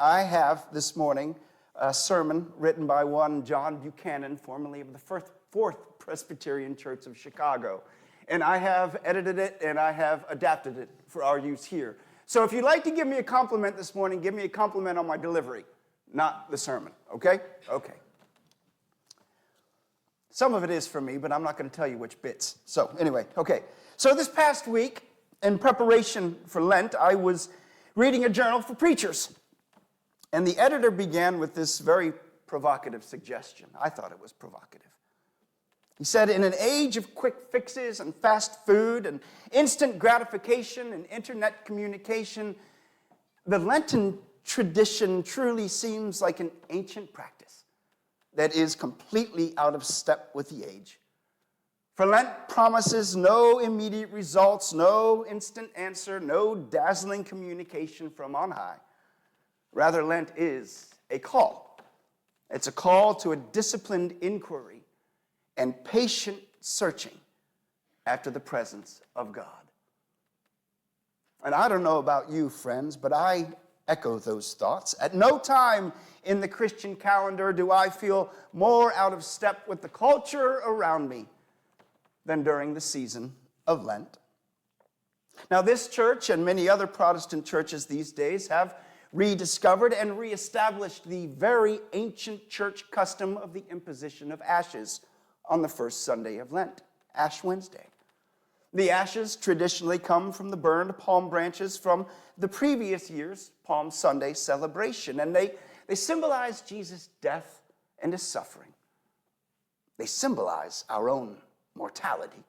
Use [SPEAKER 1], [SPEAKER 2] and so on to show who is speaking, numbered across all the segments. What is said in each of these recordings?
[SPEAKER 1] I have this morning a sermon written by one John Buchanan, formerly of the Fourth Presbyterian Church of Chicago. And I have edited it and I have adapted it for our use here. So if you'd like to give me a compliment this morning, give me a compliment on my delivery, not the sermon, okay? Okay. Some of it is for me, but I'm not going to tell you which bits. So anyway, okay. So this past week, in preparation for Lent, I was reading a journal for preachers. And the editor began with this very provocative suggestion. I thought it was provocative. He said, in an age of quick fixes and fast food and instant gratification and internet communication, the Lenten tradition truly seems like an ancient practice that is completely out of step with the age. For Lent promises no immediate results, no instant answer, no dazzling communication from on high. Rather, Lent is a call. It's a call to a disciplined inquiry and patient searching after the presence of God. And I don't know about you, friends, but I echo those thoughts. At no time in the Christian calendar do I feel more out of step with the culture around me than during the season of Lent. Now, this church and many other Protestant churches these days have rediscovered and reestablished the very ancient church custom of the imposition of ashes on the first Sunday of Lent, Ash Wednesday. The ashes traditionally come from the burned palm branches from the previous year's Palm Sunday celebration, and they symbolize Jesus' death and his suffering. They symbolize our own mortality.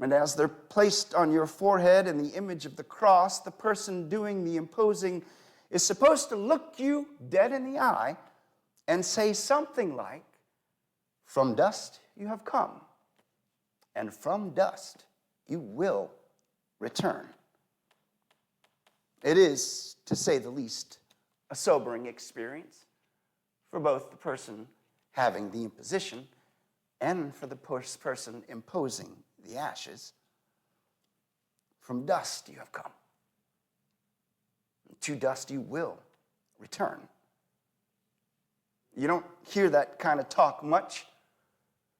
[SPEAKER 1] And as they're placed on your forehead in the image of the cross, the person doing the imposing is supposed to look you dead in the eye and say something like, "From dust you have come, and from dust you will return." It is, to say the least, a sobering experience for both the person having the imposition and for the person imposing the ashes. From dust you have come. To dust you will return. You don't hear that kind of talk much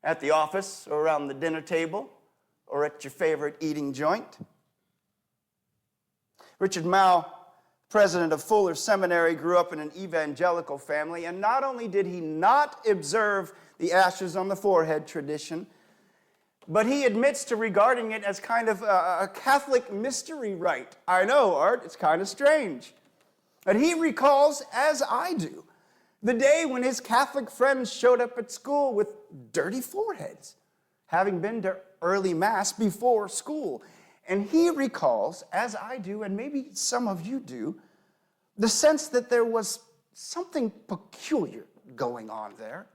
[SPEAKER 1] at the office or around the dinner table or at your favorite eating joint. Richard Mao, president of Fuller Seminary, grew up in an evangelical family, and not only did he not observe the ashes on the forehead tradition, but he admits to regarding it as kind of a Catholic mystery rite. I know, Art, it's kind of strange. But he recalls, as I do, the day when his Catholic friends showed up at school with dirty foreheads, having been to early Mass before school. And he recalls, as I do, and maybe some of you do, the sense that there was something peculiar going on there,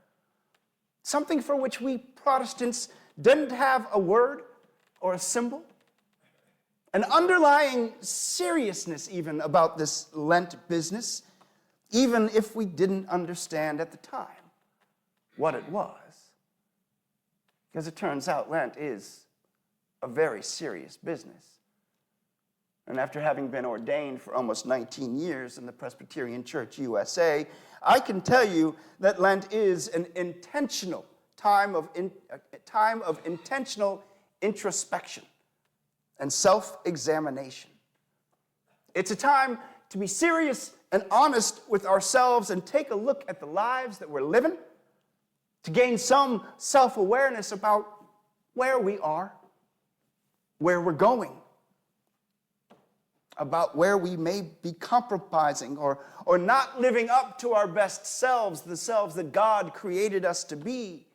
[SPEAKER 1] something for which we Protestants didn't have a word or a symbol, an underlying seriousness even about this Lent business, even if we didn't understand at the time what it was. Because it turns out Lent is a very serious business. And after having been ordained for almost 19 years in the Presbyterian Church USA, I can tell you that Lent is an intentional time of intentional introspection and self-examination. It's a time to be serious and honest with ourselves and take a look at the lives that we're living, to gain some self-awareness about where we are, where we're going, about where we may be compromising or not living up to our best selves, the selves that God created us to be.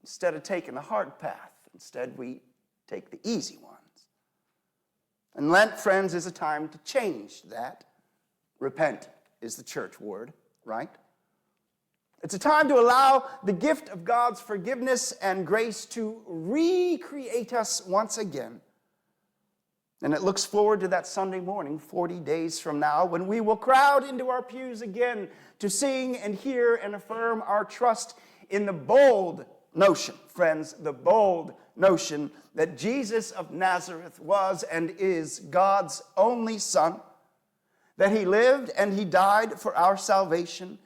[SPEAKER 1] Instead of taking the hard path, instead we take the easy ones. And Lent, friends, is a time to change that. Repent is the church word, right? It's a time to allow the gift of God's forgiveness and grace to recreate us once again. And it looks forward to that Sunday morning, 40 days from now, when we will crowd into our pews again to sing and hear and affirm our trust in the bold notion, friends, the bold notion that Jesus of Nazareth was and is God's only Son, that he lived and he died for our salvation,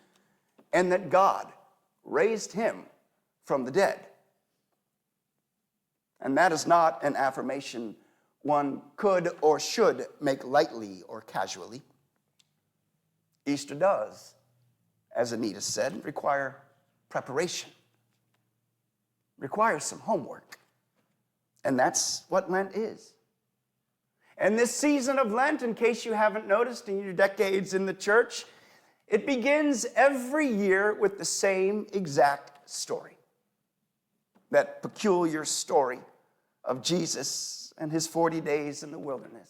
[SPEAKER 1] and that God raised him from the dead. And that is not an affirmation one could or should make lightly or casually. Easter does, as Anita said, require preparation, requires some homework. And that's what Lent is. And this season of Lent, in case you haven't noticed in your decades in the church, it begins every year with the same exact story. That peculiar story of Jesus and his 40 days in the wilderness.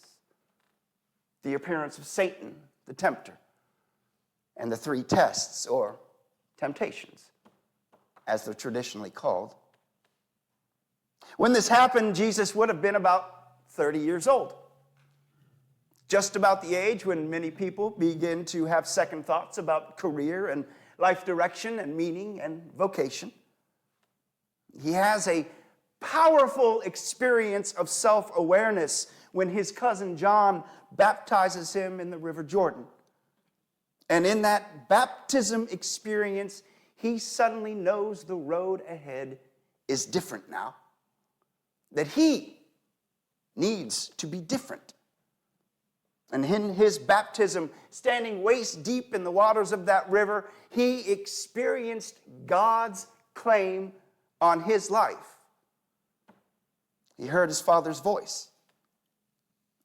[SPEAKER 1] The appearance of Satan, the tempter, and the 3 tests, or temptations, as they're traditionally called. When this happened, Jesus would have been about 30 years old. Just about the age when many people begin to have second thoughts about career and life direction and meaning and vocation. He has a powerful experience of self-awareness when his cousin John baptizes him in the River Jordan. And in that baptism experience, he suddenly knows the road ahead is different now. That he needs to be different. And in his baptism, standing waist deep in the waters of that river, he experienced God's claim on his life. He heard his Father's voice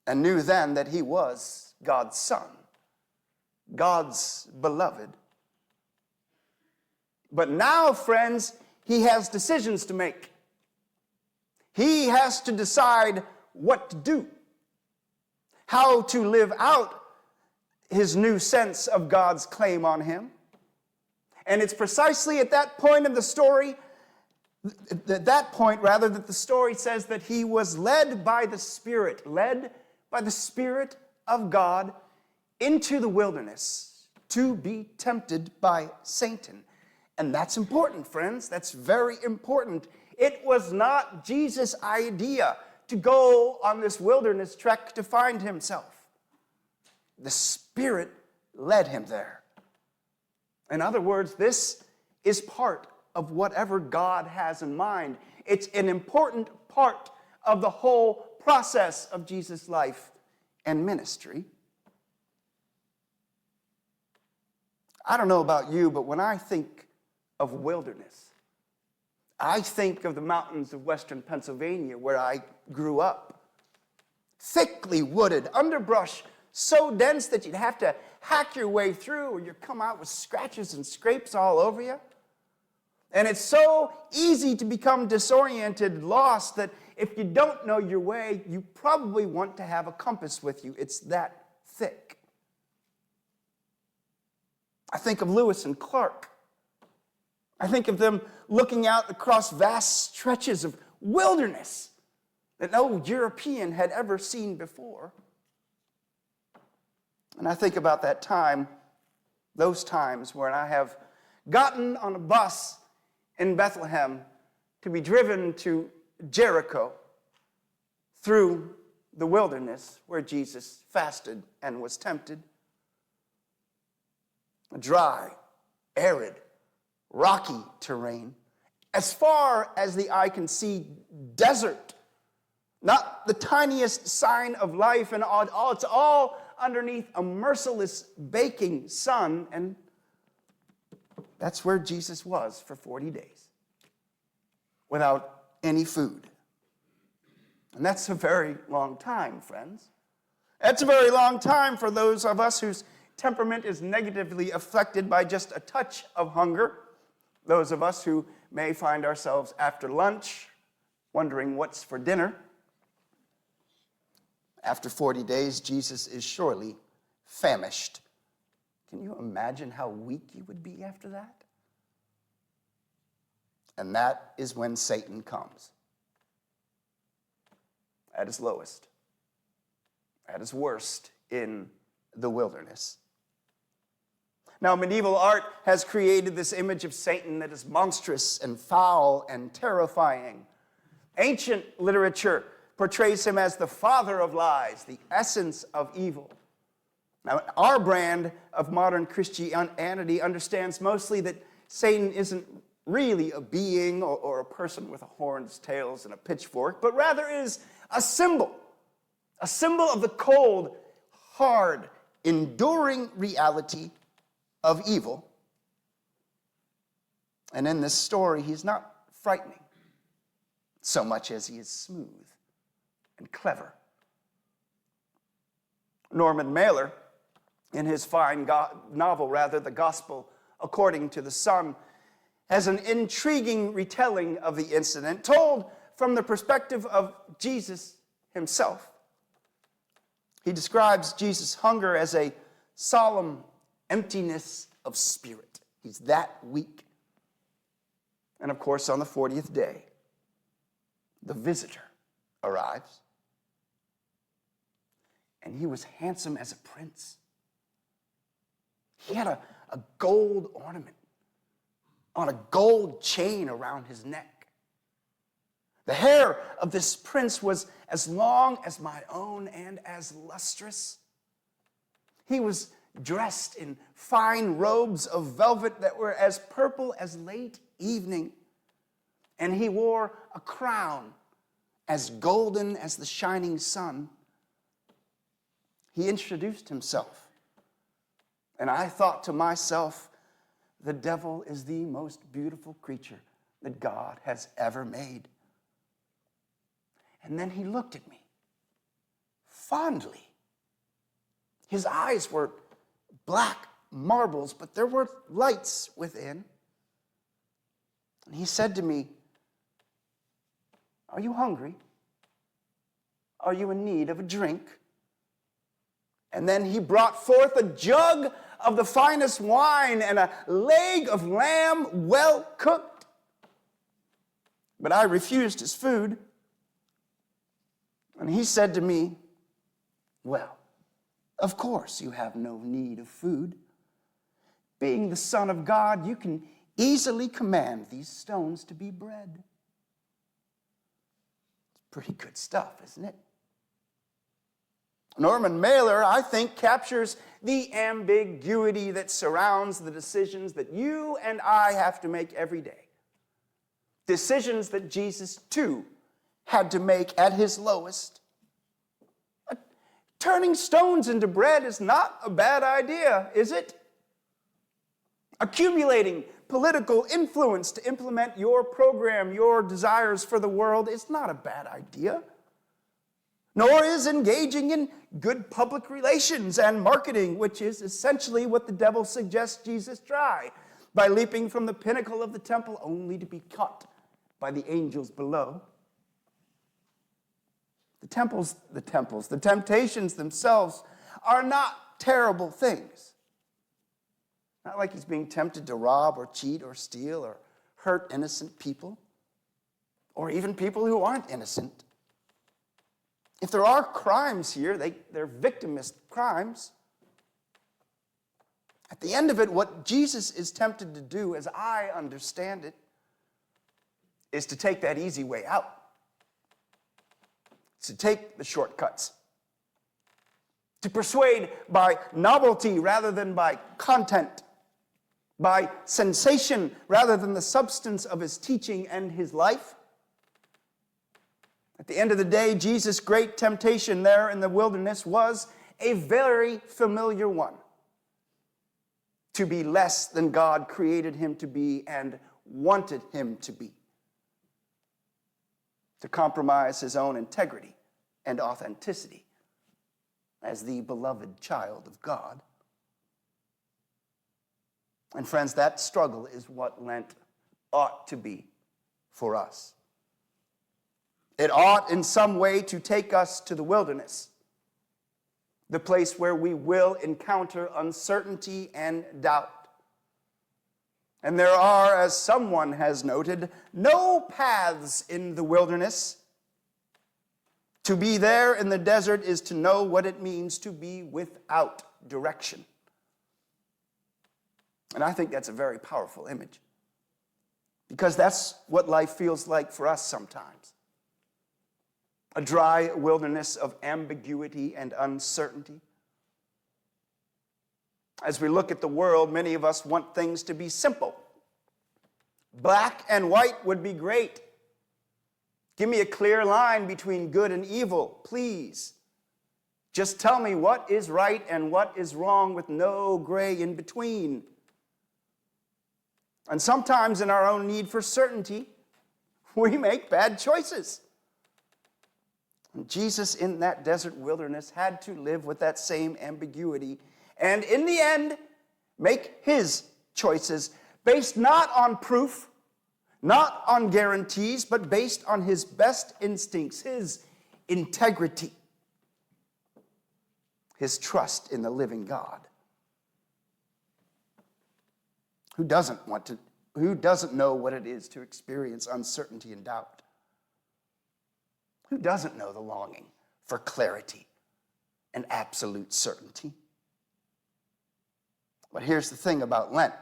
[SPEAKER 1] and knew then that he was God's son, God's beloved. But now, friends, he has decisions to make. He has to decide what to do, how to live out his new sense of God's claim on him. And it's precisely at that point of the story, that the story says that he was led by the Spirit of God into the wilderness to be tempted by Satan. And that's important, friends. That's very important. It was not Jesus' idea to go on this wilderness trek to find himself. The Spirit led him there. In other words, this is part of whatever God has in mind. It's an important part of the whole process of Jesus' life and ministry. I don't know about you, but when I think of wilderness, I think of the mountains of western Pennsylvania where I grew up. Thickly wooded, underbrush so dense that you'd have to hack your way through or you'd come out with scratches and scrapes all over you. And it's so easy to become disoriented, lost, that if you don't know your way, you probably want to have a compass with you. It's that thick. I think of Lewis and Clark. I think of them looking out across vast stretches of wilderness that no European had ever seen before. And I think about that time, those times when I have gotten on a bus in Bethlehem to be driven to Jericho through the wilderness where Jesus fasted and was tempted. A dry, arid, rocky terrain. As far as the eye can see, desert. Not the tiniest sign of life, and it's all underneath a merciless baking sun, and that's where Jesus was for 40 days, without any food. And that's a very long time, friends. That's a very long time for those of us whose temperament is negatively affected by just a touch of hunger. Those of us who may find ourselves after lunch wondering what's for dinner. After 40 days, Jesus is surely famished. Can you imagine how weak he would be after that? And that is when Satan comes. At his lowest, at his worst in the wilderness. Now, medieval art has created this image of Satan that is monstrous and foul and terrifying. Ancient literature portrays him as the father of lies, the essence of evil. Now, our brand of modern Christianity understands mostly that Satan isn't really a being or a person with horns, tails, and a pitchfork, but rather is a symbol of the cold, hard, enduring reality of evil. And in this story, he's not frightening so much as he is smooth and clever. Norman Mailer, in his fine novel, The Gospel According to the Son, has an intriguing retelling of the incident, told from the perspective of Jesus himself. He describes Jesus' hunger as a solemn emptiness of spirit. He's that weak. And of course, on the 40th day, the visitor arrives. And he was handsome as a prince. He had a gold ornament on a gold chain around his neck. The hair of this prince was as long as my own and as lustrous. He was dressed in fine robes of velvet that were as purple as late evening, and he wore a crown as golden as the shining sun. He introduced himself, and I thought to myself, the devil is the most beautiful creature that God has ever made. And then he looked at me fondly. His eyes were black marbles, but there were lights within. And he said to me, "Are you hungry? Are you in need of a drink?" And then he brought forth a jug of the finest wine and a leg of lamb well cooked. But I refused his food. And he said to me, "Well, of course you have no need of food. Being the Son of God, you can easily command these stones to be bread." It's pretty good stuff, isn't it? Norman Mailer, I think, captures the ambiguity that surrounds the decisions that you and I have to make every day. Decisions that Jesus, too, had to make at his lowest. Turning stones into bread is not a bad idea, is it? Accumulating political influence to implement your program, your desires for the world, is not a bad idea. Nor is engaging in good public relations and marketing, which is essentially what the devil suggests Jesus try, by leaping from the pinnacle of the temple only to be caught by the angels below. The temptations themselves are not terrible things. Not like he's being tempted to rob or cheat or steal or hurt innocent people, or even people who aren't innocent. If there are crimes here, they're victimist crimes. At the end of it, what Jesus is tempted to do, as I understand it, is to take that easy way out. To take the shortcuts. To persuade by novelty rather than by content. By sensation rather than the substance of his teaching and his life. At the end of the day, Jesus' great temptation there in the wilderness was a very familiar one. To be less than God created him to be and wanted him to be. To compromise his own integrity and authenticity as the beloved child of God. And friends, that struggle is what Lent ought to be for us. It ought in some way to take us to the wilderness, the place where we will encounter uncertainty and doubt. And there are, as someone has noted, no paths in the wilderness. To be there in the desert is to know what it means to be without direction. And I think that's a very powerful image, because that's what life feels like for us sometimes. A dry wilderness of ambiguity and uncertainty. As we look at the world, many of us want things to be simple. Black and white would be great. Give me a clear line between good and evil, please. Just tell me what is right and what is wrong with no gray in between. And sometimes in our own need for certainty, we make bad choices. And Jesus in that desert wilderness had to live with that same ambiguity and in the end make his choices based not on proof, not on guarantees, but based on his best instincts, his integrity, his trust in the living God. Who doesn't know what it is to experience uncertainty and doubt? Who doesn't know the longing for clarity and absolute certainty? But here's the thing about Lent.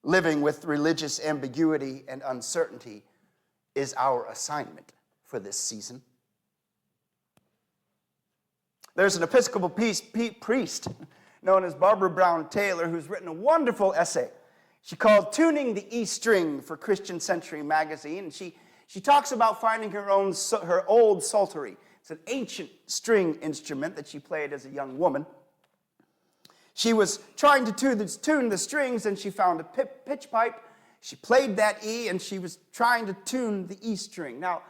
[SPEAKER 1] Living with religious ambiguity and uncertainty is our assignment for this season. There's an Episcopal priest known as Barbara Brown Taylor who's written a wonderful essay. She called Tuning the E String for Christian Century magazine. And she talks about finding her old psaltery. It's an ancient string instrument that she played as a young woman. She was trying to tune the strings, and she found a pitch pipe. She played that E, and she was trying to tune the E string. Now,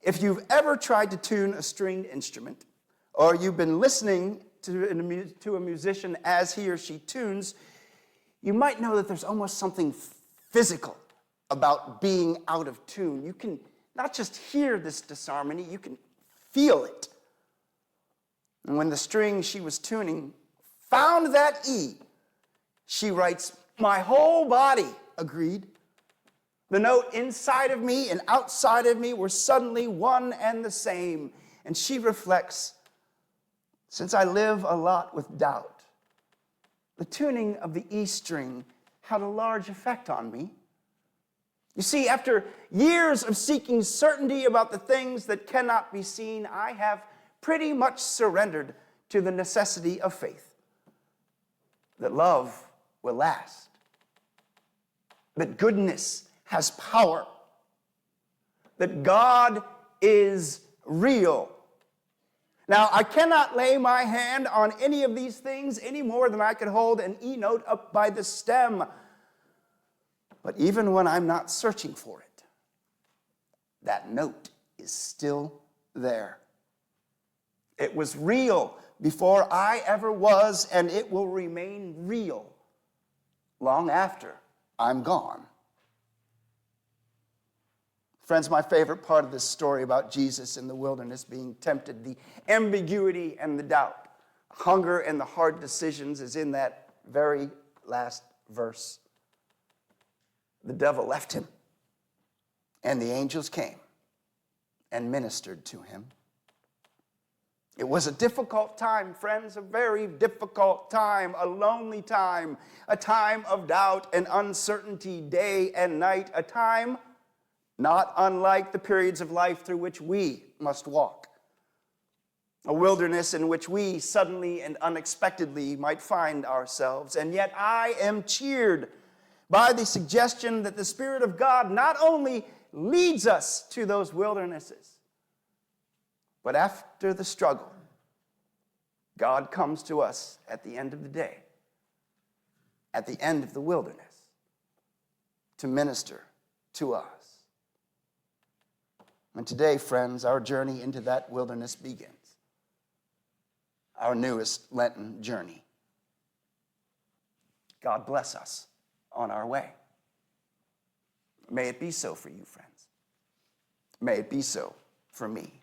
[SPEAKER 1] if you've ever tried to tune a stringed instrument, or you've been listening to a musician as he or she tunes, you might know that there's almost something physical about being out of tune. You can not just hear this disharmony, you can feel it. And when the string she was tuning found that E, she writes, "My whole body agreed. The note inside of me and outside of me were suddenly one and the same." And she reflects, since I live a lot with doubt, the tuning of the E string had a large effect on me. You see, after years of seeking certainty about the things that cannot be seen, I have pretty much surrendered to the necessity of faith. That love will last. That goodness has power. That God is real. Now, I cannot lay my hand on any of these things any more than I could hold an E note up by the stem. But even when I'm not searching for it, that note is still there. It was real before I ever was, and it will remain real long after I'm gone. Friends, my favorite part of this story about Jesus in the wilderness being tempted, the ambiguity and the doubt, hunger and the hard decisions, is in that very last verse. The devil left him, and the angels came and ministered to him. It was a difficult time, friends, a very difficult time, a lonely time, a time of doubt and uncertainty day and night, a time not unlike the periods of life through which we must walk, a wilderness in which we suddenly and unexpectedly might find ourselves. And yet I am cheered by the suggestion that the Spirit of God not only leads us to those wildernesses, but after the struggle, God comes to us at the end of the day, at the end of the wilderness, to minister to us. And today, friends, our journey into that wilderness begins. Our newest Lenten journey. God bless us on our way. May it be so for you, friends. May it be so for me.